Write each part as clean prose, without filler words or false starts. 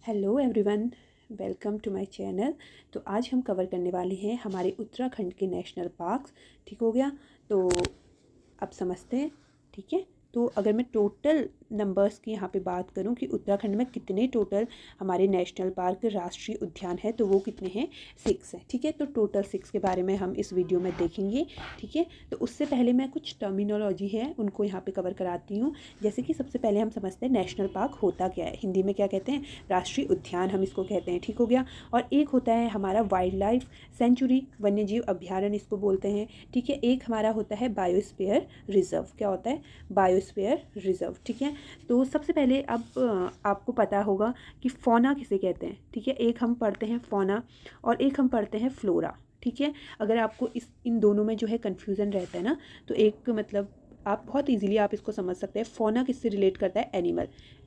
Hello everyone, welcome to my channel. तो आज हम कवर करने वाले हैं हमारे उत्तराखंड के नेशनल पार्क्स। ठीक हो गया। तो अब समझते हैं। ठीक है। तो अगर मैं टोटल नंबर्स की यहाँ पे बात करूँ कि उत्तराखंड में कितने टोटल हमारे नेशनल पार्क राष्ट्रीय उद्यान है, तो वो कितने हैं? 6 हैं। ठीक है। तो टोटल 6 के बारे में हम इस वीडियो में देखेंगे। ठीक है। तो उससे पहले मैं कुछ टर्मिनोलॉजी है उनको यहाँ पे कवर कराती हूँ। जैसे कि सबसे पहले हम समझते हैं नेशनल पार्क होता क्या है। हिंदी में क्या कहते हैं? राष्ट्रीय उद्यान हम इसको कहते हैं। ठीक हो गया। और एक होता है हमारा वाइल्ड लाइफ सेंचुरी, वन्यजीव अभ्यारण्य इसको बोलते हैं। ठीक है। एक हमारा होता है बायोस्फीयर रिजर्व। क्या होता है? Biosphere reserve. ठीक है। तो सबसे पहले अब आपको पता होगा कि फौना किसे कहते हैं। ठीक है। एक हम पढ़ते हैं फौना और एक हम पढ़ते हैं फ्लोरा। ठीक है। अगर आपको इन दोनों में जो है कन्फ्यूज़न रहता है ना, तो एक मतलब आप बहुत इजीली आप इसको समझ सकते हैं। फौना किससे रिलेट करता है?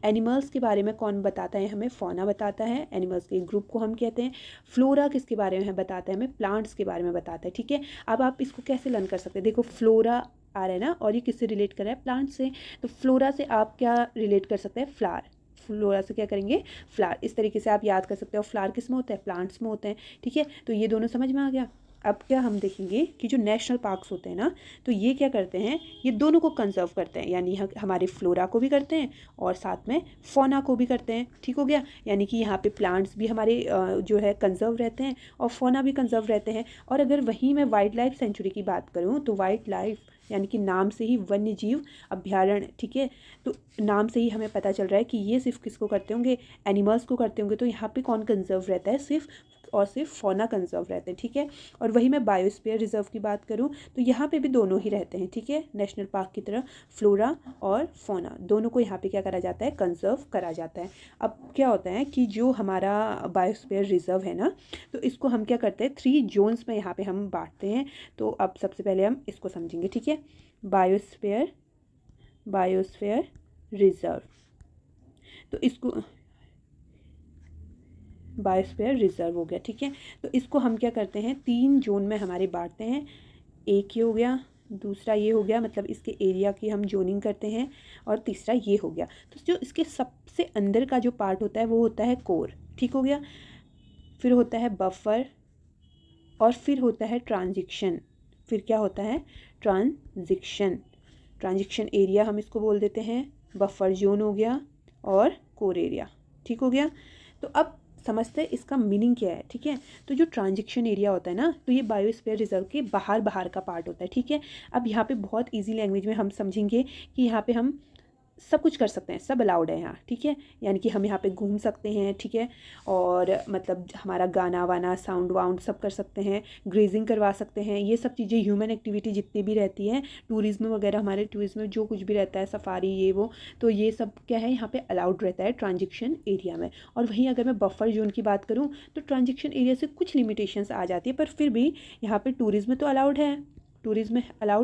एनिमल्स के बारे में कौन बताता है हमें? फौना बताता है। एनिमल्स के ग्रुप को हम कहते हैं। फ्लोरा किसके बारे में बताता है हमें? प्लांट्स के बारे में बताता है। ठीक है। अब आप इसको कैसे लर्न कर सकते हैं? देखो, फ्लोरा आ रहा है ना, और ये किससे रिलेट कर रहा है? प्लांट से। तो फ्लोरा से आप क्या रिलेट कर सकते हैं? फ्लावर। फ्लोरा से क्या करेंगे? फ्लावर। इस तरीके से आप याद कर सकते हो। फ्लावर किस में होते हैं? प्लांट्स में होते हैं। ठीक है। तो ये दोनों समझ में आ गया। अब क्या हम देखेंगे कि जो नेशनल पार्क्स होते हैं ना, तो ये क्या करते हैं? ये दोनों को कंजर्व करते हैं, यानी हमारे फ्लोरा को भी करते हैं और साथ में फौना को भी करते हैं। ठीक हो गया। यानी कि यहाँ पे प्लांट्स भी हमारे जो है कंजर्व रहते हैं और फौना भी कंजर्व रहते हैं। और अगर वहीं मैं वाइल्ड लाइफ सेंचुरी की बात करूँ, तो वाइल्ड लाइफ यानी कि नाम से ही वन्य जीव अभ्यारण्य। ठीक है। तो नाम से ही हमें पता चल रहा है कि ये सिर्फ किसको करते होंगे? एनिमल्स को करते होंगे। तो यहाँ पे कौन कंजर्व रहता है? सिर्फ और सिर्फ फौना कंजर्व रहते हैं। ठीक है। और वही मैं बायोस्फीयर रिजर्व की बात करूँ, तो यहाँ पे भी दोनों ही रहते हैं। ठीक है। नेशनल पार्क की तरह फ्लोरा और फौना दोनों को यहाँ पे क्या करा जाता है? कंजर्व करा जाता है। अब क्या होता है कि जो हमारा बायोस्फीयर रिजर्व है ना, तो इसको हम क्या करते हैं? 3 जोन्स में यहाँ पे हम बांटते हैं। तो अब सबसे पहले हम इसको समझेंगे। ठीक है। बायोस्फीयर रिजर्व, तो इसको बायोस्फीयर रिजर्व हो गया। ठीक है। तो इसको हम क्या करते हैं? 3 जोन में हमारे बांटते हैं। एक ये हो गया, दूसरा ये हो गया, मतलब इसके एरिया की हम जोनिंग करते हैं, और तीसरा ये हो गया। तो जो इसके सबसे अंदर का जो पार्ट होता है वो होता है कोर। ठीक हो गया। फिर होता है बफर, और फिर होता है ट्रांजिशन। फिर क्या होता है? ट्रांजिशन एरिया हम इसको बोल देते हैं। बफर जोन हो गया और कोर एरिया। ठीक हो गया। तो अब समझते हैं इसका मीनिंग क्या है। ठीक है। तो जो ट्रांजिशन एरिया होता है ना, तो ये बायोस्फीयर रिजर्व के बाहर का पार्ट होता है। ठीक है। अब यहाँ पे बहुत इजी लैंग्वेज में हम समझेंगे कि यहाँ पे हम सब कुछ कर सकते हैं, सब अलाउड है यहाँ। ठीक है। यानी कि हम यहाँ पे घूम सकते हैं। ठीक है। और मतलब हमारा गाना वाना, साउंड वाउंड सब कर सकते हैं, ग्रेजिंग करवा सकते हैं। ये सब चीज़ें ह्यूमन एक्टिविटी जितनी भी रहती है, टूरिज्म वगैरह, हमारे टूरिज्म में जो कुछ भी रहता है, सफारी ये वो, तो ये सब क्या है? यहाँ पे अलाउड रहता है ट्रांजिशन एरिया में। और वहीं अगर मैं बफर जोन की बात करूँ, तो ट्रांजिशन एरिया से कुछ लिमिटेशंस आ जाती है, पर फिर भी यहाँ पे टूरिज्म तो अलाउड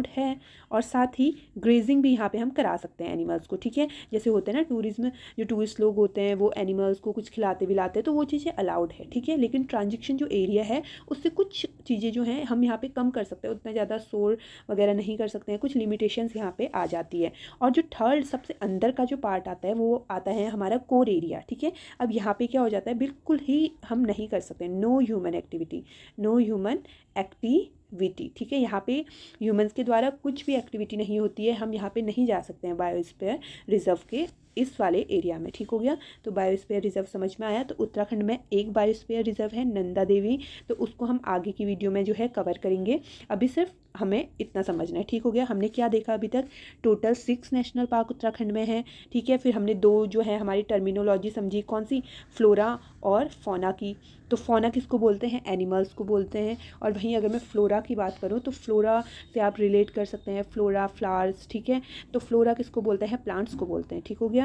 है, और साथ ही ग्रेजिंग भी यहाँ पे हम करा सकते हैं एनिमल्स को। ठीक है। जैसे होते हैं ना टूरिज्म, जो टूरिस्ट लोग होते हैं वो एनिमल्स को कुछ खिलाते विलाते हैं, तो वो चीज़ें अलाउड है। ठीक है। लेकिन ट्रांजिशन जो एरिया है, उससे कुछ चीज़ें जो हैं हम यहाँ पे कम कर सकते हैं, उतना ज़्यादा शोर वगैरह नहीं कर सकते हैं, कुछ लिमिटेशंस यहाँ पे आ जाती है। और जो थर्ड सबसे अंदर का जो पार्ट आता है, वो आता है हमारा कोर एरिया। ठीक है। अब यहाँ पे क्या हो जाता है? बिल्कुल ही हम नहीं कर सकते, नो ह्यूमन एक्टिविटी। ठीक है। यहाँ पे ह्यूमंस के द्वारा कुछ भी एक्टिविटी नहीं होती है, हम यहाँ पे नहीं जा सकते हैं बायोस्फीयर रिजर्व के इस वाले एरिया में। ठीक हो गया। तो बायोस्फीयर रिजर्व समझ में आया। तो उत्तराखंड में एक बायोस्फीयर रिजर्व है, नंदा देवी, तो उसको हम आगे की वीडियो में जो है कवर करेंगे। अभी सिर्फ हमें इतना समझना है। ठीक हो गया। हमने क्या देखा अभी तक? टोटल 6 नेशनल पार्क उत्तराखंड में है। ठीक है। फिर हमने 2 जो है हमारी टर्मिनोलॉजी समझी, कौन सी? फ्लोरा और फौना की। तो फौना किसको बोलते हैं? एनिमल्स को बोलते हैं। और वहीं अगर मैं फ्लोरा की बात करूँ, तो फ्लोरा से आप रिलेट कर सकते हैं फ्लोरा, फ्लावर्स। ठीक है। तो फ्लोरा किसको बोलते हैं? प्लांट्स को बोलते हैं। ठीक हो गया।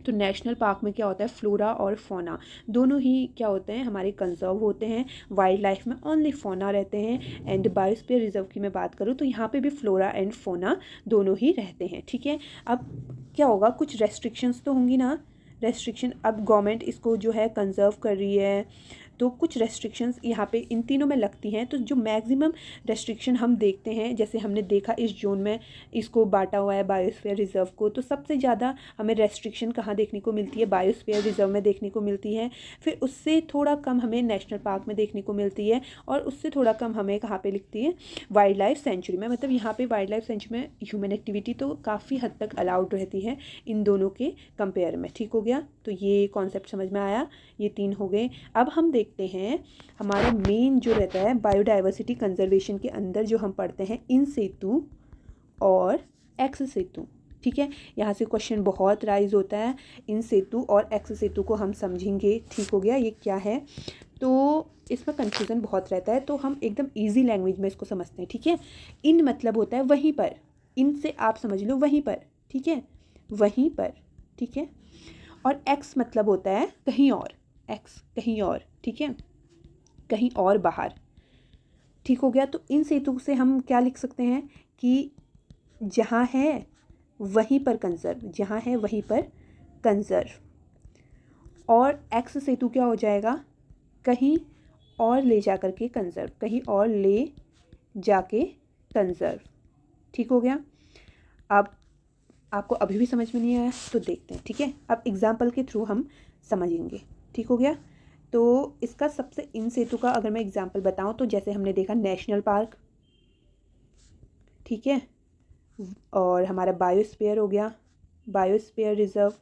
तो नेशनल पार्क में क्या होता है? फ्लोरा और फौना दोनों ही क्या होते हैं? हमारे कंजर्व होते हैं। वाइल्ड लाइफ में ओनली फौना रहते हैं। एंड बायोस्फीयर रिजर्व की मैं बात करूँ, तो यहाँ पे भी फ्लोरा एंड फौना दोनों ही रहते हैं। ठीक है। अब क्या होगा? कुछ रेस्ट्रिक्शंस तो होंगी ना। रेस्ट्रिक्शन, अब गवर्नमेंट इसको जो है कंजर्व कर रही है, तो कुछ रेस्ट्रिक्शंस यहाँ पे इन तीनों में लगती हैं। तो जो मैक्सिमम रेस्ट्रिक्शन हम देखते हैं, जैसे हमने देखा इस जोन में इसको बांटा हुआ है बायोस्फीयर रिजर्व को, तो सबसे ज़्यादा हमें रेस्ट्रिक्शन कहाँ देखने को मिलती है, बायोस्फीयर रिजर्व में देखने को मिलती है। फिर उससे थोड़ा कम हमें नेशनल पार्क में देखने को मिलती है, और उससे थोड़ा कम हमें कहाँ पे लिखती है, वाइल्ड लाइफ सेंचुरी में। मतलब यहाँ पे वाइल्ड लाइफ सेंचुरी में ह्यूमन एक्टिविटी तो काफ़ी हद तक अलाउड रहती है इन दोनों के कंपेयर में। ठीक हो गया, तो ये कॉन्सेप्ट समझ में आया, ये 3 हो गए। अब हम देखते हैं हमारा मेन जो रहता है बायोडाइवर्सिटी कंजर्वेशन के अंदर जो हम पढ़ते हैं इन सेतु और एक्स सेतु। ठीक है, यहाँ से क्वेश्चन बहुत राइज होता है, इन सेतु और एक्स सेतु को हम समझेंगे। ठीक हो गया, ये क्या है, तो इसमें कंफ्यूजन बहुत रहता है, तो हम एकदम इजी लैंग्वेज में इसको समझते हैं। ठीक है, इन मतलब होता है वहीं पर, इन से आप समझ लो वहीं पर। ठीक है, वहीं पर। ठीक है, और एक्स मतलब होता है कहीं और, एक्स कहीं और। ठीक है, कहीं और बाहर। ठीक हो गया, तो इन सेतु से हम क्या लिख सकते हैं कि जहाँ है वहीं पर कंजर्व, जहाँ है वहीं पर कंजर्व। और एक्स सेतु क्या हो जाएगा, कहीं और ले जा कर के कंजर्व, कहीं और ले जाके कंजर्व। ठीक हो गया, अब आपको अभी भी समझ में नहीं आया तो देखते हैं। ठीक है, अब एग्जाम्पल के थ्रू हम समझेंगे। ठीक हो गया, तो इसका सबसे इन सेतु का अगर मैं एग्जाम्पल बताऊं तो जैसे हमने देखा नेशनल पार्क, ठीक है, और हमारा बायोस्फीयर हो गया, बायोस्फीयर रिजर्व।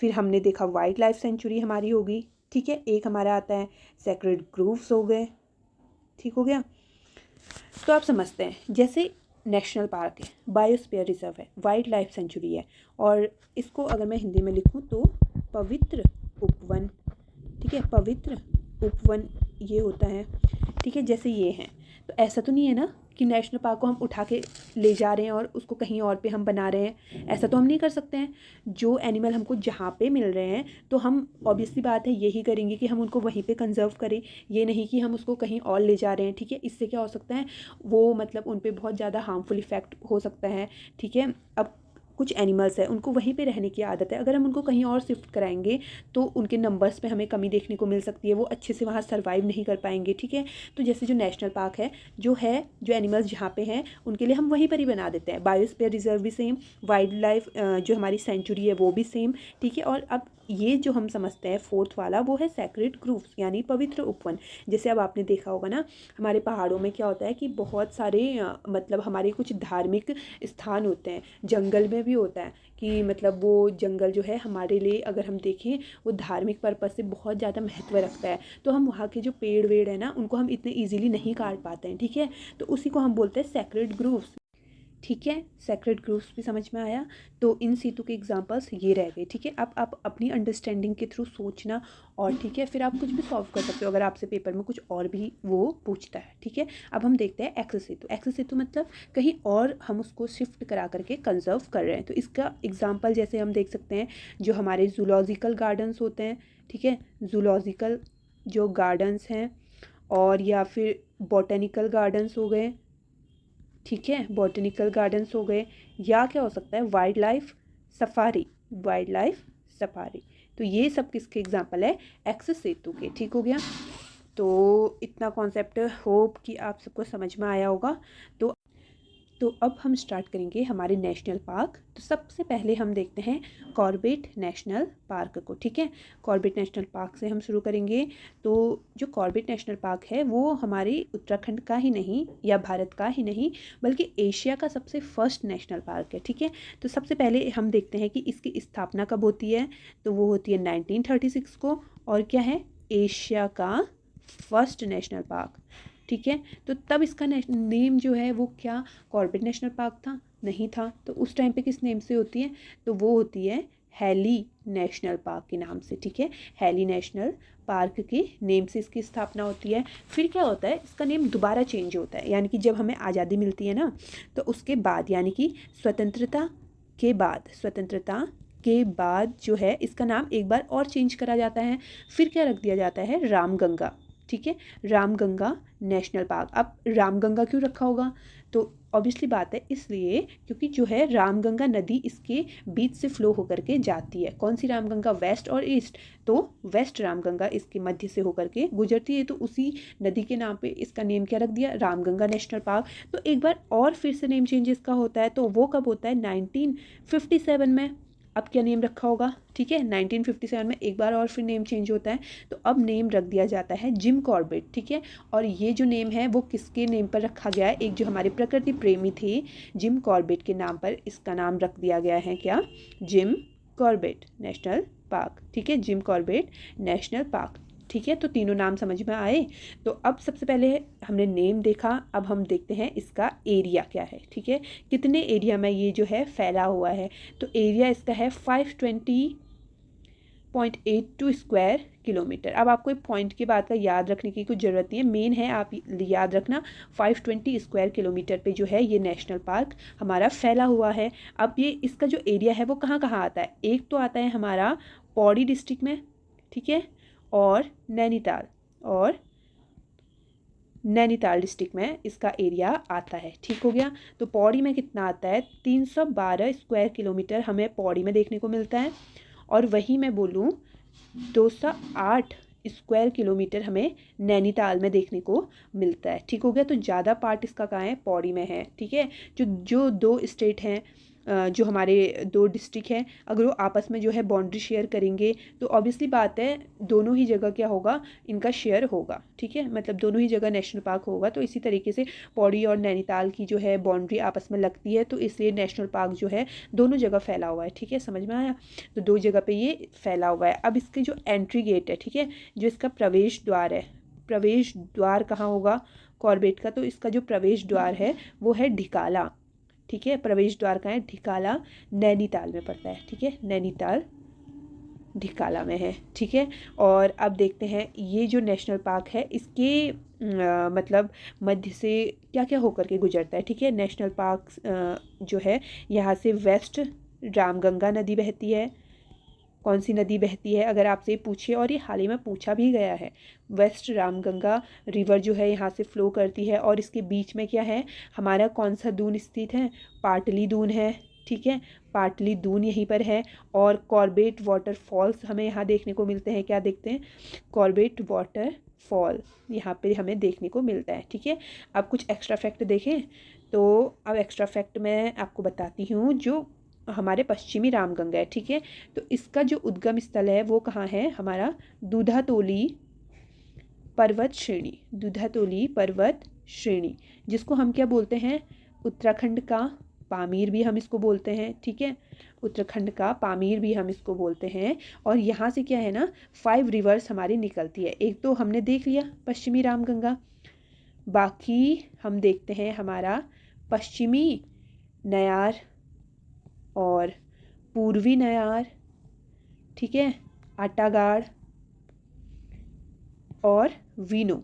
फिर हमने देखा वाइल्ड लाइफ सेंचुरी हमारी होगी। ठीक है, एक हमारा आता है सेक्रेड ग्रूव्स हो गए। ठीक हो गया, तो आप समझते हैं जैसे नेशनल पार्क है, बायोस्फीयर रिजर्व है, वाइल्ड लाइफ सेंचुरी है, और इसको अगर मैं हिंदी में लिखूं तो पवित्र उपवन। ठीक है, पवित्र उपवन ये होता है। ठीक है, जैसे ये हैं, तो ऐसा तो नहीं है ना कि नेशनल पार्क को हम उठा के ले जा रहे हैं और उसको कहीं और पे हम बना रहे हैं, ऐसा तो हम नहीं कर सकते हैं। जो एनिमल हमको जहाँ पे मिल रहे हैं तो हम ऑब्वियसली बात है यही करेंगे कि हम उनको वहीं पे कंजर्व करें, ये नहीं कि हम उसको कहीं और ले जा रहे हैं। ठीक है, इससे क्या हो सकता है, वो मतलब उन पर बहुत ज़्यादा हार्मफुल इफेक्ट हो सकता है। ठीक है, अब कुछ एनिमल्स है उनको वहीं पे रहने की आदत है, अगर हम उनको कहीं और शिफ्ट कराएंगे तो उनके नंबर्स पे हमें कमी देखने को मिल सकती है, वो अच्छे से वहाँ सर्वाइव नहीं कर पाएंगे। ठीक है, तो जैसे जो नेशनल पार्क है, जो एनिमल्स जहाँ पे हैं उनके लिए हम वहीं पर ही बना देते हैं। बायोस्फीयर रिजर्व भी सेम, वाइल्ड लाइफ जो हमारी सेंचुरी है वो भी सेम। ठीक है, और अब ये जो हम समझते हैं फोर्थ वाला वो है सेक्रेड ग्रूव्स यानी पवित्र उपवन। जैसे अब आपने देखा होगा ना, हमारे पहाड़ों में क्या होता है कि बहुत सारे मतलब हमारे कुछ धार्मिक स्थान होते हैं, जंगल में भी होता है कि मतलब वो जंगल जो है हमारे लिए अगर हम देखें वो धार्मिक पर्पज़ से बहुत ज़्यादा महत्व रखता है, तो हम वहाँ के जो पेड़ वेड़ है ना उनको हम इतने ईजिली नहीं काट पाते हैं। ठीक है, तो उसी को हम बोलते हैं सेक्रेड ग्रूव्स। ठीक है, सेक्रेड ग्रूव्स भी समझ में आया, तो इन सेतु के एग्जांपल्स ये रह गए। ठीक है, अब आप अपनी अंडरस्टैंडिंग के थ्रू सोचना, और ठीक है फिर आप कुछ भी सॉल्व कर सकते हो अगर आपसे पेपर में कुछ और भी वो पूछता है। ठीक है, अब हम देखते हैं एक्स सेतु। एक्स सेतु मतलब कहीं और हम उसको शिफ्ट करा करके कंजर्व कर रहे हैं। तो इसका एग्जाम्पल जैसे हम देख सकते हैं जो हमारे जूलॉजिकल गार्डन्स होते हैं। ठीक है, जूलॉजिकल जो गार्डन्स हैं, और या फिर बॉटेनिकल गार्डन्स हो गए। ठीक है, बॉटनिकल गार्डन्स हो गए, या क्या हो सकता है wild life safari, wild life safari. तो ये सब किसके एग्जांपल है, एक्स सेतु के। ठीक हो गया, तो इतना कॉन्सेप्ट होप कि आप सबको समझ में आया होगा। तो अब हम स्टार्ट करेंगे हमारे नेशनल पार्क। तो सबसे पहले हम देखते हैं कॉर्बेट नेशनल पार्क को। ठीक है, कॉर्बेट नेशनल पार्क से हम शुरू करेंगे। तो जो कॉर्बेट नेशनल पार्क है वो हमारे उत्तराखंड का ही नहीं या भारत का ही नहीं बल्कि एशिया का सबसे फर्स्ट नेशनल पार्क है। ठीक है, तो सबसे पहले हम देखते हैं कि इसकी स्थापना कब होती है। तो वो होती है 1936 को, और क्या है, एशिया का फर्स्ट नेशनल पार्क। ठीक है, तो तब इसका नेम जो है वो क्या कॉर्बेट नेशनल पार्क था, नहीं था। तो उस टाइम पे किस नेम से होती है, तो वो होती है हैली नेशनल पार्क के नाम से। ठीक है, हैली नेशनल पार्क के नेम से इसकी स्थापना होती है। फिर क्या होता है, इसका नेम दोबारा चेंज होता है, यानी कि जब हमें आज़ादी मिलती है ना तो उसके बाद, यानी कि स्वतंत्रता के बाद जो है इसका नाम एक बार और चेंज करा जाता है। फिर क्या रख दिया जाता है, रामगंगा। ठीक है, रामगंगा नेशनल पार्क। अब रामगंगा क्यों रखा होगा, तो ऑब्वियसली बात है, इसलिए क्योंकि जो है रामगंगा नदी इसके बीच से फ्लो होकर के जाती है। कौन सी रामगंगा, वेस्ट और ईस्ट, तो वेस्ट रामगंगा इसके मध्य से होकर के गुजरती है, तो उसी नदी के नाम पे इसका नेम क्या रख दिया, रामगंगा नेशनल पार्क। तो एक बार और फिर से नेम चेंज इसका होता है, तो वो कब होता है, 1957 में। अब क्या नेम रखा होगा, ठीक है, 1957 में एक बार और फिर नेम चेंज होता है, तो अब नेम रख दिया जाता है जिम कॉर्बेट, ठीक है। और ये जो नेम है वो किसके नेम पर रखा गया है, एक जो हमारे प्रकृति प्रेमी थे जिम कॉर्बेट के नाम पर इसका नाम रख दिया गया है, क्या, जिम कॉर्बेट नेशनल पार्क, ठीक है, जिम कॉर्बेट नेशनल पार्क, ठीक है। तो तीनों नाम समझ में आए। तो अब सबसे पहले हमने नेम देखा, अब हम देखते हैं इसका एरिया क्या है, ठीक है, कितने एरिया में ये जो है फैला हुआ है। तो एरिया इसका है 520.82 स्क्वायर किलोमीटर। अब आपको एक पॉइंट की बात का याद रखने की कोई ज़रूरत नहीं है, मेन है आप याद रखना 520 स्क्वायर किलोमीटर पे जो है ये नेशनल पार्क हमारा फैला हुआ है। अब ये इसका जो एरिया है वो कहाँ कहाँ आता है, एक तो आता है हमारा पौड़ी डिस्ट्रिक्ट में, ठीक है, और नैनीताल डिस्ट्रिक्ट में इसका एरिया आता है, ठीक हो गया। तो पौड़ी में कितना आता है, 312 स्क्वायर किलोमीटर हमें पौड़ी में देखने को मिलता है, और वहीं मैं बोलूँ 208 स्क्वायर किलोमीटर हमें नैनीताल में देखने को मिलता है, ठीक हो गया। तो ज़्यादा पार्ट इसका कहाँ है, पौड़ी में है, ठीक है। जो दो स्टेट हैं, जो हमारे दो डिस्ट्रिक्ट हैं, अगर वो आपस में जो है बाउंड्री शेयर करेंगे तो ऑब्वियसली बात है दोनों ही जगह क्या होगा, इनका शेयर होगा, ठीक है, मतलब दोनों ही जगह नेशनल पार्क होगा। तो इसी तरीके से पौड़ी और नैनीताल की जो है बाउंड्री आपस में लगती है, तो इसलिए नेशनल पार्क जो है दोनों जगह फैला हुआ है, ठीक है, समझ में आया। तो दो जगह पर ये फैला हुआ है। अब इसके जो एंट्री गेट है, ठीक है, जो इसका प्रवेश द्वार है, प्रवेश द्वार कहाँ होगा कॉर्बेट का, तो इसका जो प्रवेश द्वार है वो है ढिकाला, ठीक है, प्रवेश द्वार का है ढिकाला, नैनीताल में पड़ता है, ठीक है, नैनीताल ढिकाला में है, ठीक है। और अब देखते हैं ये जो नेशनल पार्क है इसके मतलब मध्य से क्या क्या होकर के गुजरता है, ठीक है। नेशनल पार्क जो है यहाँ से वेस्ट रामगंगा नदी बहती है। कौन सी नदी बहती है अगर आपसे पूछिए, और ये हाल ही में पूछा भी गया है, वेस्ट रामगंगा रिवर जो है यहाँ से फ्लो करती है, और इसके बीच में क्या है हमारा कौन सा दून स्थित है, पाटली दून है, ठीक है, पाटली दून यहीं पर है। और कॉर्बेट वाटरफॉल्स हमें यहाँ देखने को मिलते हैं, क्या देखते हैं, कॉर्बेट वाटरफॉल यहाँ पे हमें देखने को मिलता है, ठीक है। अब कुछ एक्स्ट्रा फैक्ट देखें, तो अब एक्स्ट्रा फैक्ट मैं आपको बताती हूँ, जो हमारे पश्चिमी रामगंगा है, ठीक है, तो इसका जो उद्गम स्थल है वो कहाँ है, हमारा दूधातोली पर्वत श्रेणी, दूधातोली पर्वत श्रेणी, जिसको हम क्या बोलते हैं, उत्तराखंड का पामीर भी हम इसको बोलते हैं, ठीक है, उत्तराखंड का पामीर भी हम इसको बोलते हैं। और यहाँ से क्या है ना 5 रिवर्स हमारी निकलती है, एक तो हमने देख लिया पश्चिमी रामगंगा, बाकी हम देखते हैं हमारा पश्चिमी नयार और पूर्वी नयार, ठीक है, आटागाड़ और वीनो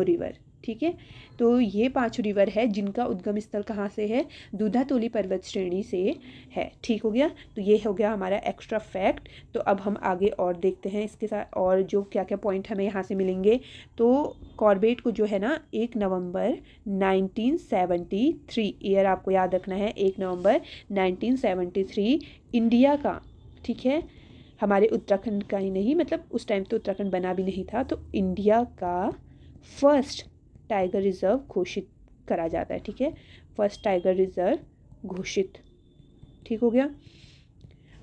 रिवर, ठीक है। तो ये 5 रिवर है जिनका उद्गम स्थल कहाँ से है, दूधातोली पर्वत श्रेणी से है, ठीक हो गया। तो ये हो गया हमारा एक्स्ट्रा फैक्ट। तो अब हम आगे और देखते हैं इसके साथ और जो क्या क्या पॉइंट हमें यहाँ से मिलेंगे। तो कॉर्बेट को जो है ना 1 नवंबर 1973, ईयर आपको याद रखना है, 1 नवंबर 1973 इंडिया का, ठीक है, हमारे उत्तराखंड का ही नहीं, मतलब उस टाइम तो उत्तराखंड बना भी नहीं था, तो इंडिया का फर्स्ट टाइगर रिजर्व घोषित करा जाता है, ठीक है, फर्स्ट टाइगर रिजर्व घोषित, ठीक हो गया।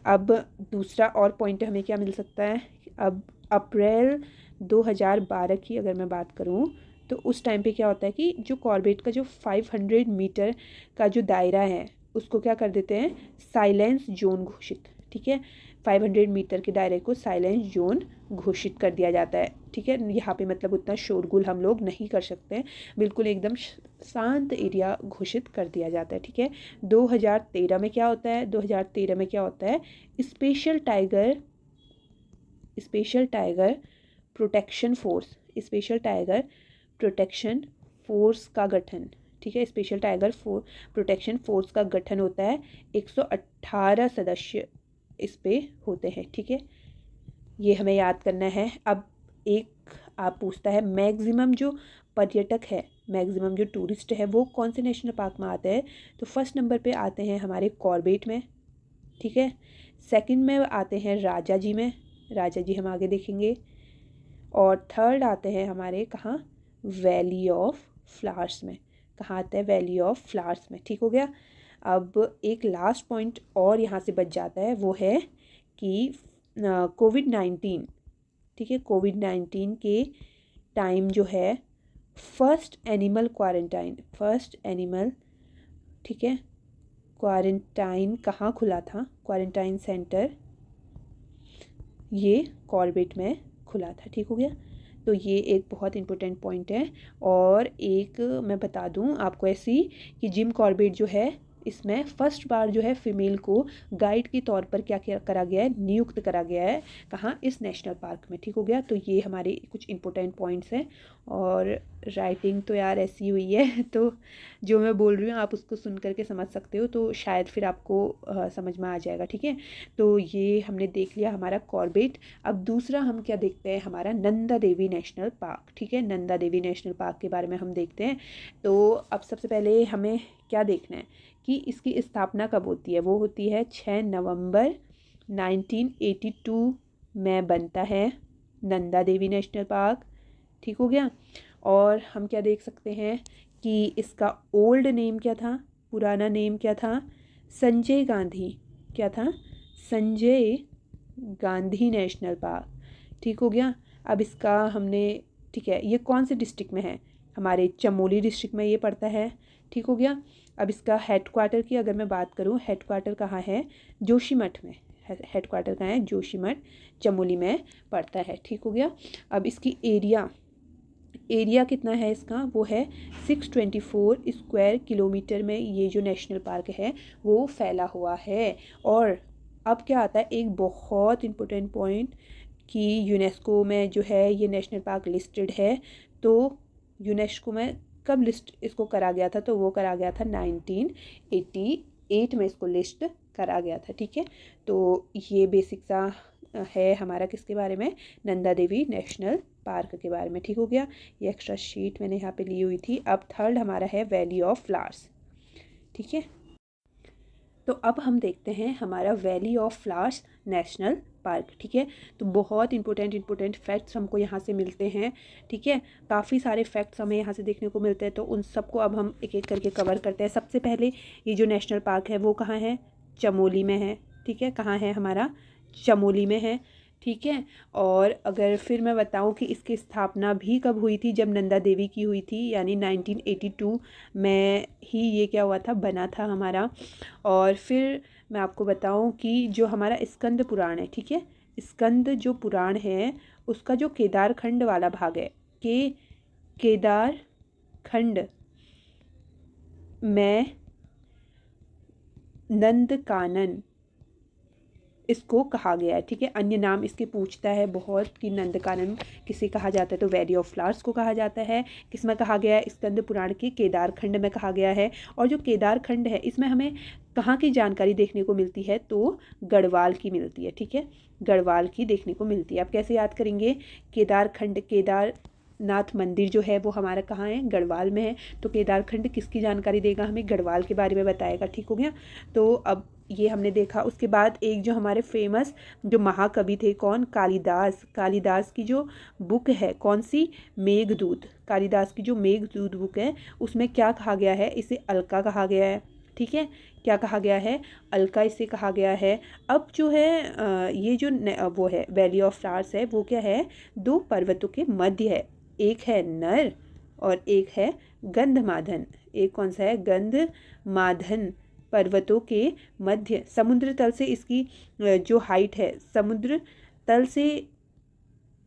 अब दूसरा और पॉइंट हमें क्या मिल सकता है, अब अप्रैल 2012 की अगर मैं बात करूं तो उस टाइम पे क्या होता है कि जो कॉर्बेट का जो 500 मीटर का जो दायरा है उसको क्या कर देते हैं, साइलेंस जोन घोषित, ठीक है, 500 मीटर के दायरे को साइलेंस जोन घोषित कर दिया जाता है, ठीक है। यहाँ पे मतलब उतना शोरगुल हम लोग नहीं कर सकते हैं, बिल्कुल एकदम शांत एरिया घोषित कर दिया जाता है, ठीक है। 2013 में क्या होता है, 2013 में क्या होता है, स्पेशल टाइगर प्रोटेक्शन फोर्स का गठन, ठीक है, स्पेशल टाइगर प्रोटेक्शन फोर्स का गठन होता है, 118 सदस्य इस पे होते हैं, ठीक है, ये हमें याद करना है। अब एक आप पूछता है मैक्सिमम जो पर्यटक है मैक्सिमम जो टूरिस्ट है वो कौन से नेशनल पार्क में आते हैं, तो फर्स्ट नंबर पे आते हैं हमारे कॉर्बेट में, ठीक है। सेकंड में आते हैं राजा जी में, राजा जी हम आगे देखेंगे। और थर्ड आते हैं हमारे कहाँ, वैली ऑफ फ्लावर्स में। कहाँ आता है, वैली ऑफ फ्लावर्स में, ठीक हो गया। अब एक लास्ट पॉइंट और यहाँ से बच जाता है, वो है कि कोविड-19, ठीक है, कोविड-19 के टाइम जो है फर्स्ट एनिमल क्वारंटाइन, ठीक है, क्वारंटाइन कहाँ खुला था, क्वारंटाइन सेंटर ये कॉर्बेट में खुला था, ठीक हो गया। तो ये एक बहुत इंपॉर्टेंट पॉइंट है। और एक मैं बता दूं आपको ऐसी कि जिम कॉर्बेट जो है इसमें फर्स्ट बार जो है फीमेल को गाइड के तौर पर क्या क्या करा गया है, नियुक्त करा गया है, कहाँ, इस नेशनल पार्क में, ठीक हो गया। तो ये हमारे कुछ इंपॉर्टेंट पॉइंट्स हैं। और राइटिंग तो यार ऐसी हुई है तो जो मैं बोल रही हूँ आप उसको सुन करके समझ सकते हो, तो शायद फिर आपको समझ में आ जाएगा, ठीक है। तो ये हमने देख लिया हमारा कॉर्बेट। अब दूसरा हम क्या देखते हैं, हमारा नंदा देवी नेशनल पार्क, ठीक है। नंदा देवी नेशनल पार्क के बारे में हम देखते हैं। तो अब सबसे पहले हमें क्या देखना है कि इसकी स्थापना कब होती है, वो होती है 6 नवंबर 1982 में बनता है नंदा देवी नेशनल पार्क, ठीक हो गया। और हम क्या देख सकते हैं कि इसका ओल्ड नेम क्या था, पुराना नेम क्या था, संजय गांधी, क्या था, संजय गांधी नेशनल पार्क, ठीक हो गया। अब इसका हमने, ठीक है, ये कौन से डिस्ट्रिक्ट में है, हमारे चमोली डिस्ट्रिक्ट में ये पड़ता है, ठीक हो गया। अब इसका हेडक्वार्टर की अगर मैं बात करूँ, हेडक्वार्टर कहाँ है, जोशीमठ में, हेडक्वार्टर कहाँ है, जोशीमठ, चमोली में पड़ता है, ठीक हो गया। अब इसकी एरिया कितना है इसका, वो है 624 स्क्वायर किलोमीटर में ये जो नेशनल पार्क है वो फैला हुआ है। और अब क्या आता है, एक बहुत इम्पोर्टेंट पॉइंट कि यूनेस्को में जो है ये नेशनल पार्क लिस्टेड है। तो यूनेस्को में कब लिस्ट इसको करा गया था, तो वो करा गया था 1988 में इसको लिस्ट करा गया था, ठीक है। तो ये बेसिक सा है हमारा किसके बारे में, नंदा देवी नेशनल पार्क के बारे में, ठीक हो गया। ये एक्स्ट्रा शीट मैंने यहाँ पे ली हुई थी। अब थर्ड हमारा है वैली ऑफ फ्लावर्स, ठीक है। तो अब हम देखते हैं हमारा valley of flowers national park, ठीक है। तो बहुत इंपॉर्टेंट फैक्ट्स हमको यहाँ से मिलते हैं, ठीक है। काफ़ी सारे फैक्ट्स हमें यहाँ से देखने को मिलते हैं, तो उन सबको अब हम एक एक करके कवर करते हैं। सबसे पहले ये जो नेशनल पार्क है वो कहाँ है, चमोली में है, ठीक है। कहाँ है हमारा, चमोली में है, ठीक है। और अगर फिर मैं बताऊं कि इसकी स्थापना भी कब हुई थी, जब नंदा देवी की हुई थी, यानी 1982 में ही ये क्या हुआ था, बना था हमारा। और फिर मैं आपको बताऊं कि जो हमारा स्कंद पुराण है, ठीक है, स्कंद जो पुराण है उसका जो केदार खंड वाला भाग है, केदार खंड में नंदकानन इसको कहा गया है, ठीक है। अन्य नाम इसके पूछता है बहुत कि नंदकानन किसे कहा जाता है, तो वैली ऑफ फ्लावर्स को कहा जाता है। किस में कहा गया है, स्कंद पुराण के केदार खंड में कहा गया है। और जो केदार खंड है इसमें हमें कहाँ की जानकारी देखने को मिलती है, तो गढ़वाल की मिलती है, ठीक है, गढ़वाल की देखने को मिलती है। आप कैसे याद करेंगे, केदार खंड, केदारनाथ मंदिर जो है वो हमारा कहाँ है, गढ़वाल में है। तो केदार खंड किसकी जानकारी देगा, हमें गढ़वाल के बारे में बताएगा, ठीक हो गया। तो अब ये हमने देखा। उसके बाद एक जो हमारे फेमस जो महाकवि थे, कौन, कालिदास की जो बुक है कौन सी, मेघदूत, कालिदास की जो मेघदूत बुक है उसमें क्या कहा गया है, इसे अलका कहा गया है, ठीक है। क्या कहा गया है, अलका इसे कहा गया है। अब जो है ये जो वो है वैली ऑफ फ्लावर्स है वो क्या है, दो पर्वतों के मध्य है, एक है नर और एक है गंधमादन। एक कौन सा है, गंधमादन पर्वतों के मध्य, समुद्र तल से इसकी जो हाइट है, समुद्र तल से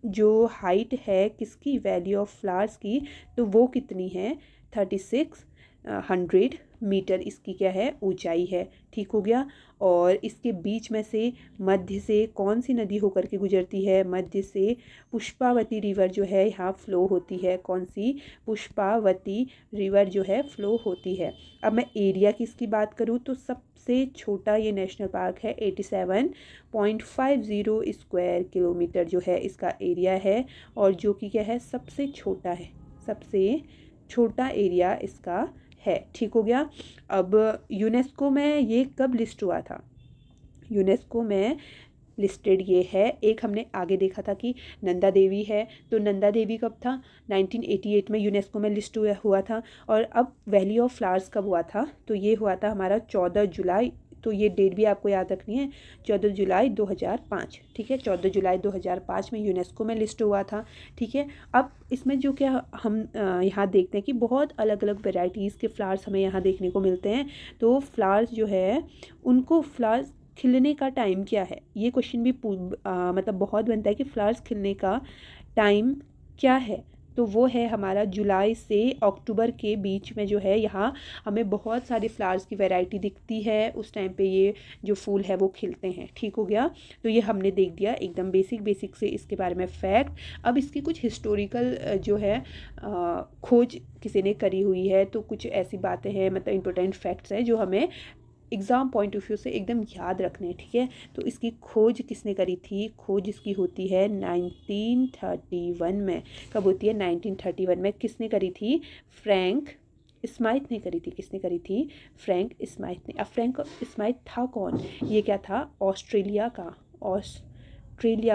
जो हाइट है किसकी, वैली ऑफ फ्लावर्स की, तो वो कितनी है, 3600 मीटर इसकी क्या है, ऊंचाई है, ठीक हो गया। और इसके बीच में से मध्य से कौन सी नदी होकर के गुजरती है, मध्य से पुष्पावती रिवर जो है यहाँ फ्लो होती है, कौन सी, पुष्पावती रिवर जो है फ्लो होती है। अब मैं एरिया की इसकी बात करूँ तो सबसे छोटा ये नेशनल पार्क है, 87.50 स्क्वायर किलोमीटर जो है इसका एरिया है। और जो कि क्या है, सबसे छोटा है, सबसे छोटा एरिया इसका है। ठीक हो गया। अब यूनेस्को में ये कब लिस्ट हुआ था? यूनेस्को में लिस्टेड ये है, एक हमने आगे देखा था कि नंदा देवी है, तो नंदा देवी कब था? 1988 में यूनेस्को में लिस्ट हुआ था। और अब वैली ऑफ फ्लावर्स कब हुआ था? तो ये हुआ था हमारा 14 जुलाई। तो ये डेट भी आपको याद रखनी है, 14 जुलाई 2005। ठीक है, 14 जुलाई 2005 में यूनेस्को में लिस्ट हुआ था। ठीक है, अब इसमें जो क्या हम यहाँ देखते हैं कि बहुत अलग अलग वेराइटीज़ के फ्लावर्स हमें यहाँ देखने को मिलते हैं। तो फ्लावर्स जो है उनको फ्लावर्स खिलने का टाइम क्या है, ये क्वेश्चन भी मतलब बहुत बनता है कि फ्लावर्स खिलने का टाइम क्या है। तो वो है हमारा जुलाई से अक्टूबर के बीच में जो है यहाँ हमें बहुत सारे फ्लावर्स की वैरायटी दिखती है। उस टाइम पे ये जो फूल है वो खिलते हैं। ठीक हो गया। तो ये हमने देख दिया एकदम बेसिक से इसके बारे में फैक्ट। अब इसकी कुछ हिस्टोरिकल जो है खोज किसी ने करी हुई है, तो कुछ ऐसी बातें हैं, मतलब इम्पोर्टेंट फैक्ट्स हैं जो हमें एग्ज़ाम पॉइंट ऑफ व्यू से एकदम याद रखने हैं। ठीक है, तो इसकी खोज किसने करी थी? खोज इसकी होती है 1931 में। कब होती है? 1931 में। किसने करी थी? फ्रैंक स्माइथ ने करी थी। किसने करी थी? फ्रैंक स्माइथ ने। अब फ्रैंक स्माइथ था कौन? ये क्या था? ऑस्ट्रेलिया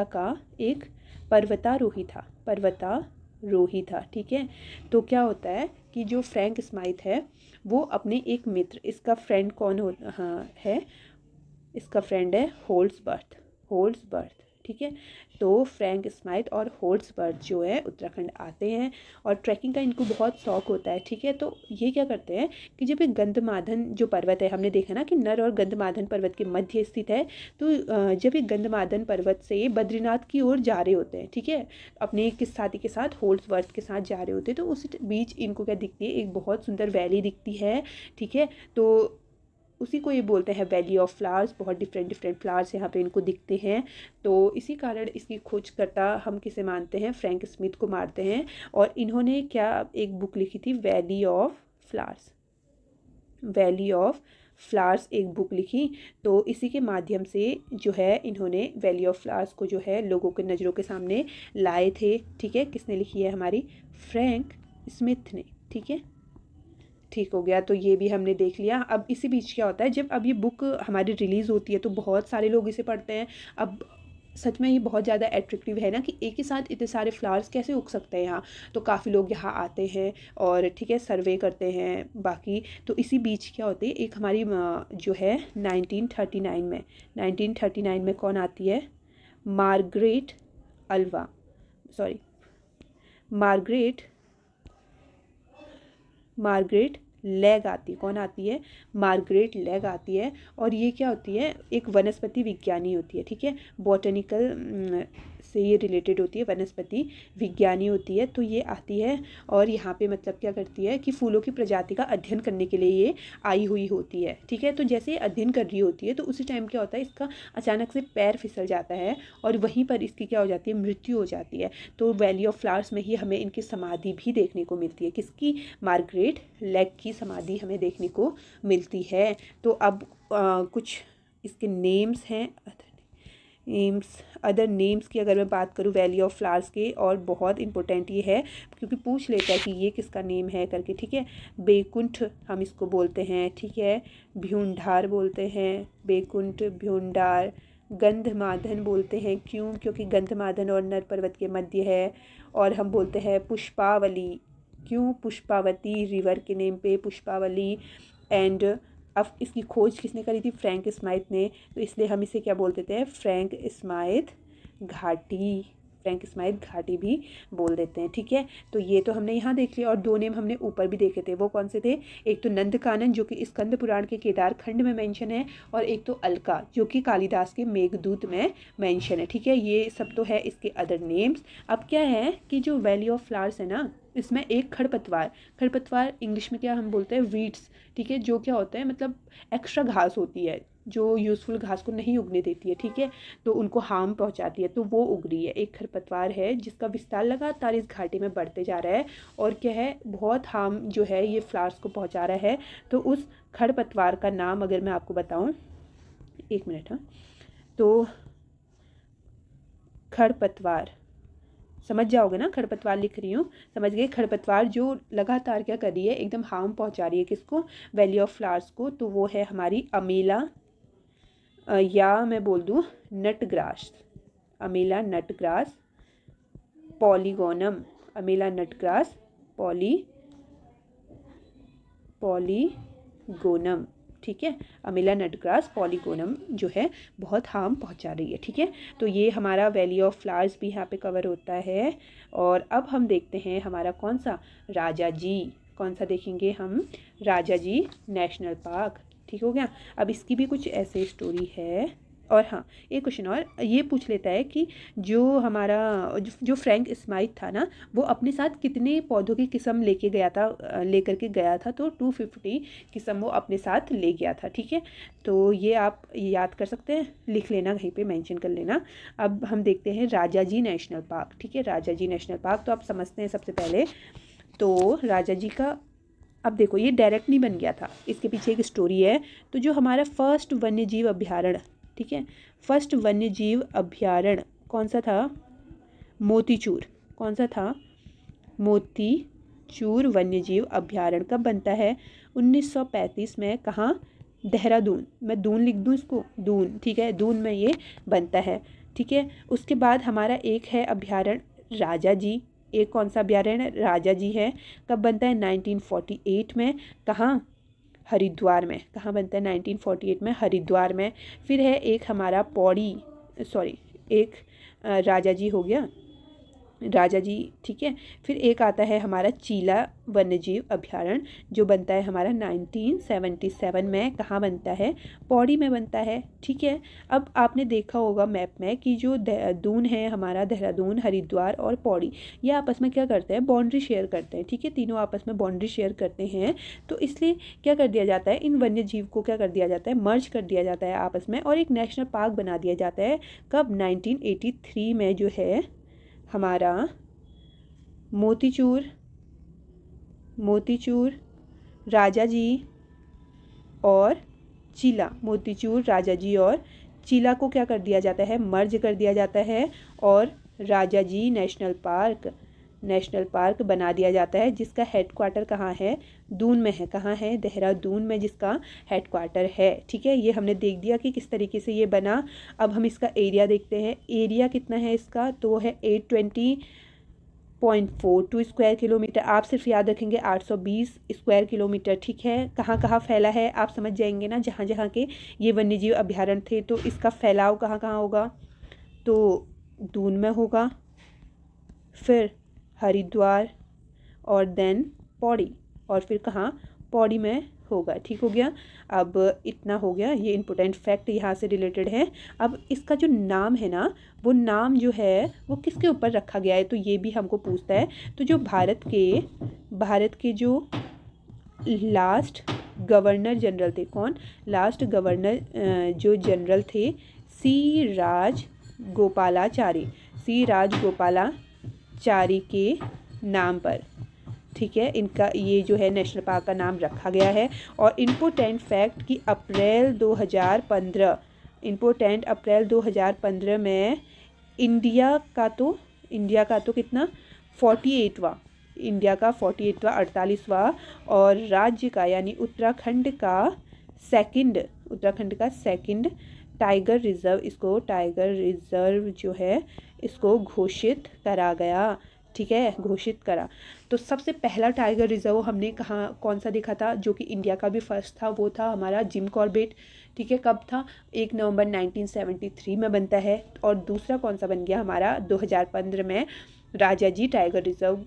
का एक पर्वतारोही था। ठीक है, तो क्या होता है कि जो फ्रैंक स्माइथ है वो अपने एक मित्र, इसका फ्रेंड कौन है? इसका फ्रेंड है होल्सबर्थ। ठीक है, तो फ्रैंक स्माइथ और होल्सबर्थ जो है उत्तराखंड आते हैं और ट्रैकिंग का इनको बहुत शौक होता है। ठीक है, तो ये क्या करते हैं कि जब एक गंधमार्दन जो पर्वत है, हमने देखा ना कि नर और गंधमार्दन पर्वत के मध्य स्थित है, तो जब एक गंधमार्दन पर्वत से बद्रीनाथ की ओर जा रहे होते हैं, ठीक है, अपने एक साथी के साथ, होल्सबर्थ के साथ जा रहे होते हैं, तो उस बीच इनको क्या दिखती है? एक बहुत सुंदर वैली दिखती है। ठीक है, तो उसी को ये बोलते हैं वैली ऑफ फ्लावर्स। बहुत डिफरेंट फ्लावर्स यहाँ पे इनको दिखते हैं। तो इसी कारण इसकी खोजकर्ता हम किसे मानते हैं? फ्रैंक स्मिथ को मानते हैं। और इन्होंने क्या एक बुक लिखी थी? वैली ऑफ फ्लावर्स एक बुक लिखी। तो इसी के माध्यम से जो है इन्होंने वैली ऑफ फ्लावर्स को जो है लोगों के नज़रों के सामने लाए थे। ठीक है, किसने लिखी है? हमारी फ्रैंक स्मिथ ने। ठीक है, ठीक हो गया। तो ये भी हमने देख लिया। अब इसी बीच क्या होता है, जब अब ये बुक हमारी रिलीज़ होती है तो बहुत सारे लोग इसे पढ़ते हैं। अब सच में ये बहुत ज़्यादा अट्रैक्टिव है ना कि एक ही साथ इतने सारे फ्लावर्स कैसे उग सकते हैं यहाँ। तो काफ़ी लोग यहाँ आते हैं और ठीक है सर्वे करते हैं बाकी। तो इसी बीच क्या होती है, एक हमारी जो है 1939 में कौन आती है? मार्गरेट लैग आती है। कौन आती है? मार्गरेट लैग आती है। और ये क्या होती है? एक वनस्पति विज्ञानी होती है। ठीक है, बॉटनिकल से ये रिलेटेड होती है, वनस्पति विज्ञानी होती है। तो ये आती है और यहाँ पे मतलब क्या करती है कि फूलों की प्रजाति का अध्ययन करने के लिए ये आई हुई होती है। ठीक है, तो जैसे ये अध्ययन कर रही होती है तो उसी टाइम क्या होता है, इसका अचानक से पैर फिसल जाता है और वहीं पर इसकी क्या हो जाती है? मृत्यु हो जाती है। तो वैली ऑफ फ्लावर्स में ही हमें इनकी समाधि भी देखने को मिलती है। किसकी? मार्गरेट लैग की समाधि हमें देखने को मिलती है। तो अब कुछ इसके नेम्स हैं, अदर नेम्स की अगर मैं बात करूँ वैली ऑफ फ्लावर्स के, और बहुत इंपॉर्टेंट ये है क्योंकि पूछ लेता है कि ये किसका नेम है करके। ठीक है, बेकुंठ हम इसको बोलते हैं। ठीक है, भ्यूंडार बोलते हैं, बेकुंठ, भ्यूंडार। गंधमार्दन बोलते हैं, क्यों? क्योंकि गंधमार्दन और नर पर्वत के मध्य है। और हम बोलते हैं पुष्पावली, क्यों? पुष्पावती रिवर के नेम पे पुष्पावली। एंड अब इसकी खोज किसने करी थी? फ्रैंक स्माइथ ने। तो इसलिए हम इसे क्या बोल देते हैं? फ्रैंक स्माइथ घाटी भी बोल देते हैं। ठीक है, तो ये तो हमने यहाँ देख लिया। और दो नेम हमने ऊपर भी देखे थे, वो कौन से थे? एक तो नंदकानन जो कि स्कंद पुराण के केदार खंड में मेंशन है, और एक तो अलका जो कि कालिदास के मेघदूत में मेंशन है। ठीक है, ये सब तो है इसके अदर नेम्स। अब क्या है कि जो वैली ऑफ फ्लावर्स है ना, इसमें एक खरपतवार इंग्लिश में क्या हम बोलते हैं? वीड्स। ठीक है, जो क्या होता है, मतलब एक्स्ट्रा घास होती है जो यूज़फुल घास को नहीं उगने देती है। ठीक है, तो उनको हार्म पहुंचाती है, तो वो उग रही है। एक खरपतवार है जिसका विस्तार लगातार इस घाटी में बढ़ते जा रहा है और क्या है, बहुत हार्म जो है ये फ्लावर्स को पहुंचा रहा है। तो उस खरपतवार का नाम अगर मैं आपको बताऊं, एक मिनट, हाँ, तो खरपतवार समझ जाओगे ना, खरपतवार लिख रही हूँ, समझ गए, खरपतवार जो लगातार क्या कर रही है, एकदम हार्म पहुँचा रही है किसको, वैली ऑफ फ्लावर्स को, तो वो है हमारी अमेला या मैं बोल दूँ नट ग्रास, अमेला नट ग्रास पॉलीगोनम, अमेला नट ग्रास पॉलीगोनम, ठीक है, अमेला नटग्रास पॉलीगोनम जो है बहुत हार्म पहुंचा रही है, ठीक है। तो ये हमारा वैली ऑफ फ्लावर्स भी यहाँ पे कवर होता है। और अब हम देखते हैं हमारा कौन सा, राजा जी, कौन सा देखेंगे हम, राजा जी नेशनल पार्क, ठीक हो गया। अब इसकी भी कुछ ऐसे स्टोरी है। और हाँ, एक क्वेश्चन और ये पूछ लेता है कि जो हमारा जो फ्रैंक स्माइथ था ना, वो अपने साथ कितने पौधों की किस्म लेके गया था, लेकर के गया था, तो 250 किस्म वो अपने साथ ले गया था, ठीक है। तो ये आप याद कर सकते हैं, लिख लेना, कहीं पे मेंशन कर लेना। अब हम देखते हैं राजा जी नेशनल पार्क, ठीक है, राजा जी नेशनल पार्क। तो आप समझते हैं सबसे पहले तो राजा जी का, अब देखो ये डायरेक्ट नहीं बन गया था, इसके पीछे एक स्टोरी है। तो जो हमारा फर्स्ट वन्य जीव अभ्यारण्य, ठीक है, फर्स्ट वन्य जीव अभ्यारण्य कौन सा था, मोतीचूर, कौन सा था, मोतीचूर वन्य जीव अभ्यारण्य कब बनता है, 1935 में, कहाँ, देहरादून, मैं दून लिख दूँ इसको, दून, ठीक है, दून में ये बनता है, ठीक है। उसके बाद हमारा एक है अभ्यारण्य राजा जी, एक कौन सा अभ्यारण्य, राजा जी है, कब बनता है, 1948 में, कहाँ, हरिद्वार में, कहाँ बनता है, 1948 में हरिद्वार में। फिर है एक हमारा पौड़ी, सॉरी, एक राजा जी हो गया, राजा जी, ठीक है। फिर एक आता है हमारा चीला वन्यजीव अभ्यारण्य जो बनता है हमारा 1977 में, कहाँ बनता है, पौड़ी में बनता है, ठीक है। अब आपने देखा होगा मैप में कि जो देहरादून है हमारा, देहरादून, हरिद्वार और पौड़ी, ये आपस में क्या करते हैं, बाउंड्री शेयर करते हैं, ठीक है, तीनों आपस में बाउंड्री शेयर करते हैं। तो इसलिए क्या कर दिया जाता है, इन वन्य जीव को क्या कर दिया जाता है, मर्ज कर दिया जाता है आपस में, और एक नेशनल पार्क बना दिया जाता है, कब, 1983 में, जो है हमारा मोतीचूर राजा जी और चीला, मोतीचूर, राजा जी और चीला को क्या कर दिया जाता है, मर्ज कर दिया जाता है, और राजा जी नेशनल पार्क बना दिया जाता है, जिसका हेडक्वार्टर कहाँ है, दून में है, कहाँ है, देहरादून में जिसका हेडक्वार्टर है, ठीक है। ये हमने देख दिया कि किस तरीके से ये बना। अब हम इसका एरिया देखते हैं, एरिया कितना है इसका, तो वो है 820.42 स्क्वायर किलोमीटर, आप सिर्फ याद रखेंगे 820 स्क्वायर किलोमीटर, ठीक है। कहाँ कहाँ फैला है आप समझ जाएंगे ना, जहाँ जहाँ के ये वन्यजीव अभ्यारण्य थे, तो इसका फैलाव कहाँ कहाँ होगा, तो दून में होगा, फिर हरिद्वार, और देन पौड़ी, और फिर कहाँ, पौड़ी में होगा, ठीक हो गया। अब इतना हो गया, ये इम्पोर्टेंट फैक्ट यहाँ से रिलेटेड है। अब इसका जो नाम है ना, वो नाम जो है वो किसके ऊपर रखा गया है, तो ये भी हमको पूछता है। तो जो भारत के जो लास्ट गवर्नर जनरल थे, कौन, लास्ट गवर्नर जो जनरल थे, सी राजगोपालाचारी के नाम पर, ठीक है, इनका ये जो है नेशनल पार्क का नाम रखा गया है। और इम्पोर्टेंट फैक्ट कि अप्रैल 2015 में इंडिया का तो कितना, 48वां, इंडिया का 48वां, 48वां, और राज्य का यानी उत्तराखंड का सेकंड टाइगर रिजर्व जो है इसको घोषित करा गया, ठीक है, घोषित करा। तो सबसे पहला टाइगर रिजर्व हमने कौन सा देखा था, जो कि इंडिया का भी फर्स्ट था, वो था हमारा जिम कॉर्बेट, ठीक है। कब था, 1 नवंबर 1973 में बनता है। और दूसरा कौन सा बन गया हमारा, 2015 में राजा जी टाइगर रिजर्व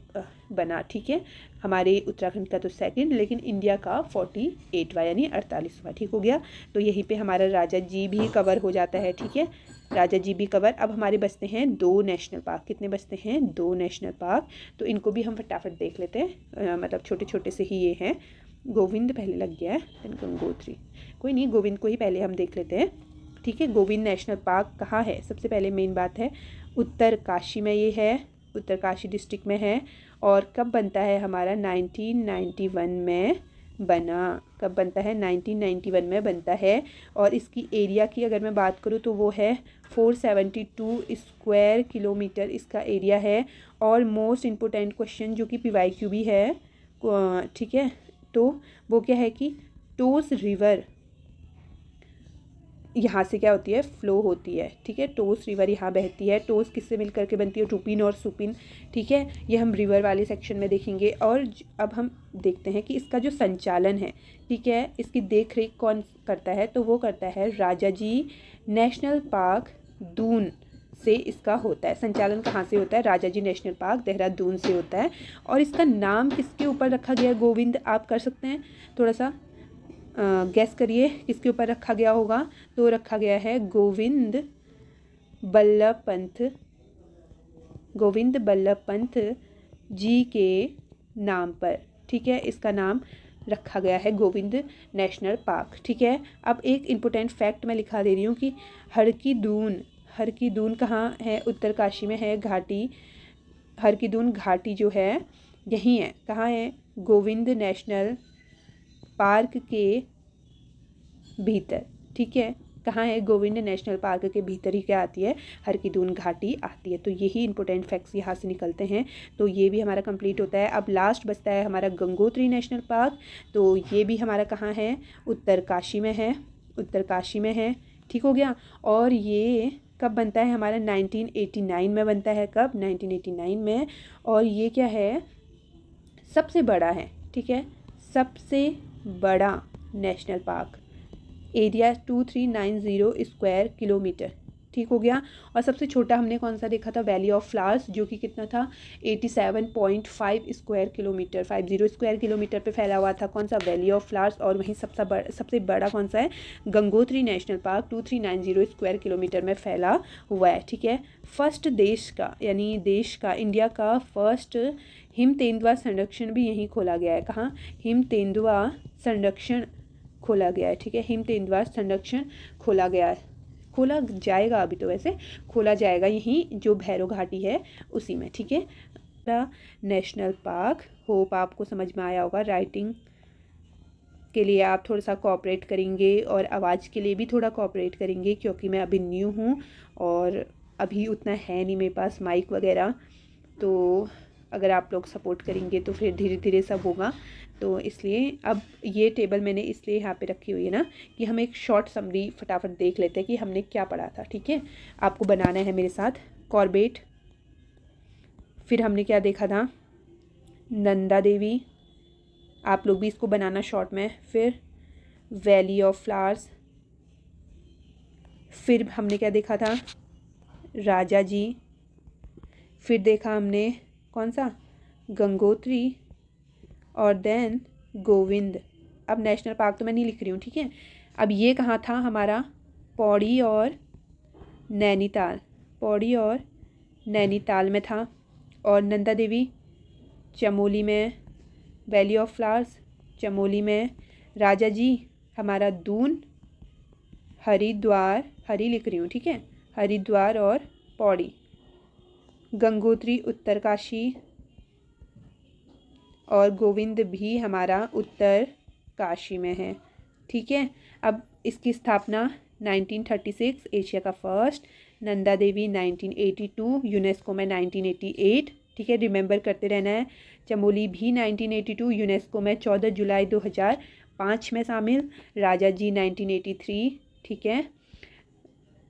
बना, ठीक है। हमारे उत्तराखंड का तो सेकंड, लेकिन इंडिया का 48वां यानी 48वां, ठीक हो गया। तो यहीं पे हमारा राजा जी भी कवर हो जाता है, ठीक है, राजा जी भी कवर। अब हमारे बचते हैं 2 नेशनल पार्क, कितने बचते हैं, 2 नेशनल पार्क। तो इनको भी हम फटाफट देख लेते हैं, मतलब छोटे छोटे से ही ये हैं। गोविंद पहले लग गया है, गंगोत्री, कोई नहीं, गोविंद को ही पहले हम देख लेते हैं, ठीक है। गोविंद नेशनल पार्क कहाँ है, सबसे पहले मेन बात है उत्तरकाशी में, ये है उत्तरकाशी डिस्ट्रिक्ट में है। और कब बनता है हमारा, 1991 में बना, कब बनता है? 1991 में बनता है। और इसकी एरिया की अगर मैं बात करूँ तो वो है 472 स्क्वायर किलोमीटर इसका एरिया है। और मोस्ट इम्पोर्टेंट क्वेश्चन जो कि PYQ भी है, ठीक है, तो वो क्या है कि टोस रिवर यहाँ से क्या होती है? फ्लो होती है, ठीक है। टोस रिवर यहाँ बहती है। टोस किससे मिल करके बनती है? रुपिन और सुपिन, ठीक है। ये हम रिवर वाले सेक्शन में देखेंगे। और अब हम देखते हैं कि इसका जो संचालन है, ठीक है, इसकी देख रेख कौन करता है? तो वो करता है राजा जी नेशनल पार्क दून से इसका होता है। संचालन कहाँ से होता है? राजा जी नेशनल पार्क देहरादून से होता है। और इसका नाम किसके ऊपर रखा गया? गोविंद, आप कर सकते हैं थोड़ा सा गैस करिए किसके ऊपर रखा गया होगा? तो रखा गया है गोविंद बल्लभ पंत जी के नाम पर, ठीक है। इसका नाम रखा गया है गोविंद नेशनल पार्क, ठीक है। अब एक इम्पोर्टेंट फैक्ट मैं लिखा दे रही हूँ कि हर की दून कहाँ है? उत्तरकाशी में है घाटी। हर की दून घाटी जो है यहीं है। कहाँ है? गोविंद नेशनल पार्क के भीतर, ठीक है। कहाँ है? गोविंद नेशनल पार्क के भीतर ही क्या आती है? हर की दून घाटी आती है। तो यही इंपॉर्टेंट फैक्ट्स यहाँ से निकलते हैं। तो ये भी हमारा कंप्लीट होता है। अब लास्ट बचता है हमारा गंगोत्री नेशनल पार्क। तो ये भी हमारा कहाँ है? उत्तरकाशी में है, ठीक हो गया। और ये कब बनता है? हमारा 1989 में बनता है। कब? 1989 में। और ये क्या है? सबसे बड़ा है, ठीक है, सबसे बड़ा national park. Area 2390 square kilometre, ठीक हो गया। और सबसे छोटा हमने कौन सा देखा था? वैली ऑफ फ्लावर्स, जो कि कितना था? 87.5 स्क्वायर किलोमीटर, 50 स्क्वायर किलोमीटर पे फैला हुआ था। कौन सा? Valley of flowers. और वहीं सबसे बड़ा कौन सा है? Gangotri national park 2390 square kilometre में फैला हुआ है, ठीक है। फर्स्ट देश का, यानी देश का, इंडिया का फर्स्ट हिम तेंदुआ संरक्षण भी यहीं खोला गया है। कहाँ? हिम तेंदुआ संरक्षण खोला गया है, ठीक है। हिम तेंदुआ संरक्षण खोला जाएगा, अभी तो वैसे खोला जाएगा यहीं जो भैरव घाटी है उसी में, ठीक है। नेशनल पार्क, होप आपको समझ में आया होगा। राइटिंग के लिए आप थोड़ा सा कोऑपरेट करेंगे और आवाज़ के लिए भी थोड़ा कोऑपरेट करेंगे, क्योंकि मैं अभी न्यू हूँ और अभी उतना है नहीं मेरे पास माइक वगैरह। तो अगर आप लोग सपोर्ट करेंगे तो फिर धीरे धीरे सब होगा। तो इसलिए अब ये टेबल मैंने इसलिए यहाँ पे रखी हुई है ना, कि हम एक शॉर्ट समरी फटाफट देख लेते हैं कि हमने क्या पढ़ा था, ठीक है। आपको बनाना है मेरे साथ। कॉर्बेट, फिर हमने क्या देखा था? नंदा देवी, आप लोग भी इसको बनाना शॉर्ट में। फिर वैली ऑफ फ्लावर्स, फिर हमने क्या देखा था? राजा जी, फिर देखा हमने कौन सा? गंगोत्री, और देन गोविंद। अब नेशनल पार्क तो मैं नहीं लिख रही हूँ, ठीक है। अब ये कहाँ था हमारा? पौड़ी और नैनीताल में था। और नंदा देवी चमोली में, वैली ऑफ फ्लावर्स चमोली में, राजा जी हमारा दून, हरिद्वार, हरी लिख रही हूँ, ठीक है, हरिद्वार और पौड़ी, गंगोत्री उत्तरकाशी, और गोविंद भी हमारा उत्तर काशी में है, ठीक है। अब इसकी स्थापना 1936, एशिया का फर्स्ट। नंदा देवी 1982, यूनेस्को में 1988, ठीक है, रिमेंबर करते रहना है। चमोली भी 1982, यूनेस्को में 14 जुलाई 2005 में शामिल। राजा जी 1983, ठीक है,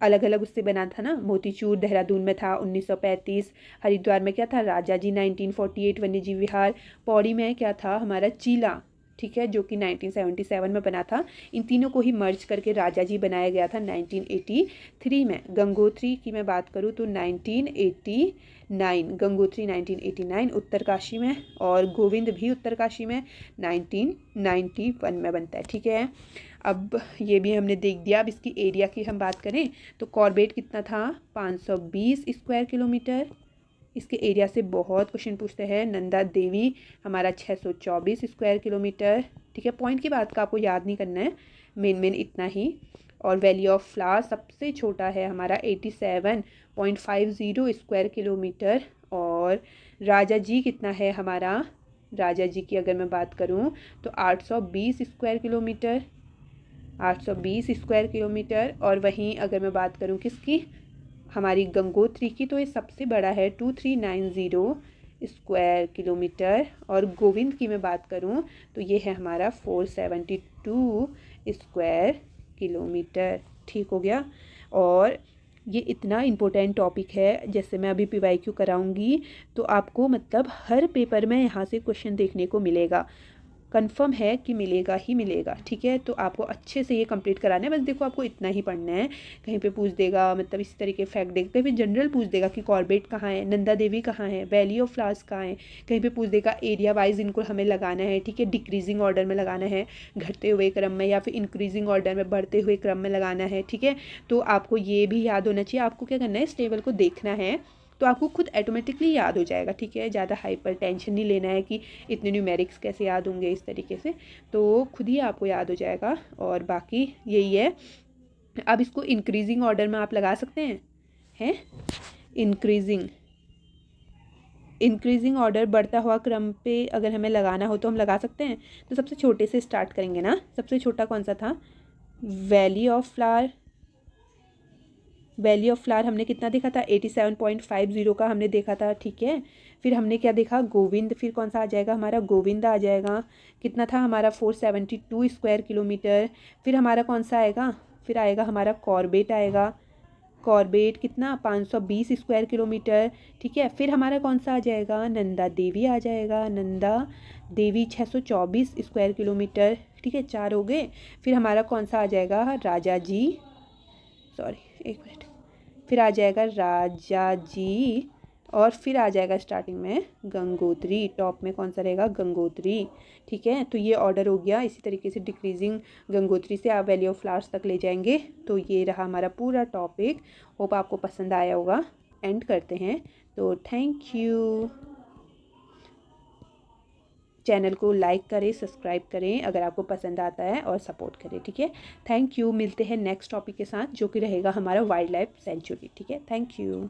अलग अलग उससे बना था ना। मोतीचूर देहरादून में था 1935। हरिद्वार में क्या था? राजा जी 1948, वन्य जीव विहार। पौड़ी में क्या था? हमारा चीला, ठीक है, जो कि 1977 में बना था। इन तीनों को ही मर्ज करके राजा जी बनाया गया था 1983 में। गंगोत्री की मैं बात करूँ तो 1989, गंगोत्री 1989 उत्तरकाशी में, और गोविंद भी उत्तरकाशी में 1991 में बनता है, ठीक है। अब ये भी हमने देख दिया। अब इसकी एरिया की हम बात करें तो कॉर्बेट कितना था? 520 स्क्वायर किलोमीटर। इसके एरिया से बहुत क्वेश्चन पूछते हैं। नंदा देवी हमारा 624 स्क्वायर किलोमीटर, ठीक है। पॉइंट की बात का आपको याद नहीं करना है, मेन इतना ही। और वैली ऑफ फ्लावर्स सबसे छोटा है हमारा 87.50 स्क्वायर किलोमीटर। और राजा जी कितना है हमारा? राजा जी की अगर मैं बात करूँ तो 820 स्क्वायर किलोमीटर, 820 स्क्वायर किलोमीटर। और वहीं अगर मैं बात करूँ किसकी, हमारी गंगोत्री की, तो ये सबसे बड़ा है 2390 स्क्वायर किलोमीटर। और गोविंद की मैं बात करूँ तो ये है हमारा 472 स्क्वायर किलोमीटर। ठीक हो गया। और ये इतना इम्पोर्टेंट टॉपिक है, जैसे मैं अभी PYQ कराऊंगी तो आपको मतलब हर पेपर में यहाँ से क्वेश्चन देखने को मिलेगा, कंफर्म है कि मिलेगा ही मिलेगा। ठीक है, तो आपको अच्छे से ये कंप्लीट कराना है। बस देखो आपको इतना ही पढ़ना है। कहीं पे पूछ देगा मतलब इसी तरीके फैक्ट देगा, कहीं पे जनरल पूछ देगा कि कॉर्बेट कहाँ है, नंदा देवी कहाँ है, वैली ऑफ फ्लावर्स कहाँ है, कहीं पे पूछ देगा एरिया वाइज इनको हमें लगाना है। ठीक है, डिक्रीजिंग ऑर्डर में लगाना है, घटते हुए क्रम में, या फिर इंक्रीजिंग ऑर्डर में बढ़ते हुए क्रम में लगाना है। ठीक है, तो आपको ये भी याद होना चाहिए। आपको क्या करना है, इस टेबल को देखना है तो आपको खुद ऑटोमेटिकली याद हो जाएगा। ठीक है, ज़्यादा हाइपर टेंशन नहीं लेना है कि इतने न्यूमेरिक्स कैसे याद होंगे इस तरीके से, तो खुद ही आपको याद हो जाएगा। और बाकी यही है। अब इसको इंक्रीजिंग ऑर्डर में आप लगा सकते हैं इंक्रीजिंग ऑर्डर, बढ़ता हुआ क्रम पे अगर हमें लगाना हो तो हम लगा सकते हैं। तो सबसे छोटे से स्टार्ट करेंगे ना। सबसे छोटा कौन सा था, वैली ऑफ फ्लावर हमने कितना देखा था, 87.50 का हमने देखा था। ठीक है, फिर हमने क्या देखा, गोविंद, फिर कौन सा आ जाएगा हमारा, गोविंद आ जाएगा, कितना था हमारा 472 स्क्वायर किलोमीटर। फिर हमारा कौन सा आएगा, फिर आएगा हमारा कॉर्बेट आएगा, कॉर्बेट कितना 520 स्क्वायर किलोमीटर। ठीक है, फिर हमारा कौन सा आ जाएगा, नंदा देवी आ जाएगा, नंदा देवी 624 स्क्वायर किलोमीटर। ठीक है, 4 हो गए। फिर हमारा कौन सा आ जाएगा, राजा जी, सॉरी एक मिनट, फिर आ जाएगा राजा जी, और फिर आ जाएगा स्टार्टिंग में गंगोत्री, टॉप में कौन सा रहेगा, गंगोत्री। ठीक है, तो ये ऑर्डर हो गया। इसी तरीके से डिक्रीजिंग गंगोत्री से आप वैली ऑफ फ्लावर्स तक ले जाएंगे। तो ये रहा हमारा पूरा टॉपिक। होप आपको पसंद आया होगा। एंड करते हैं, तो थैंक यू। चैनल को लाइक करें, सब्सक्राइब करें अगर आपको पसंद आता है, और सपोर्ट करें। ठीक है, थैंक यू। मिलते हैं नेक्स्ट टॉपिक के साथ जो कि रहेगा हमारा वाइल्ड लाइफ सेंचुरी। ठीक है, थैंक यू।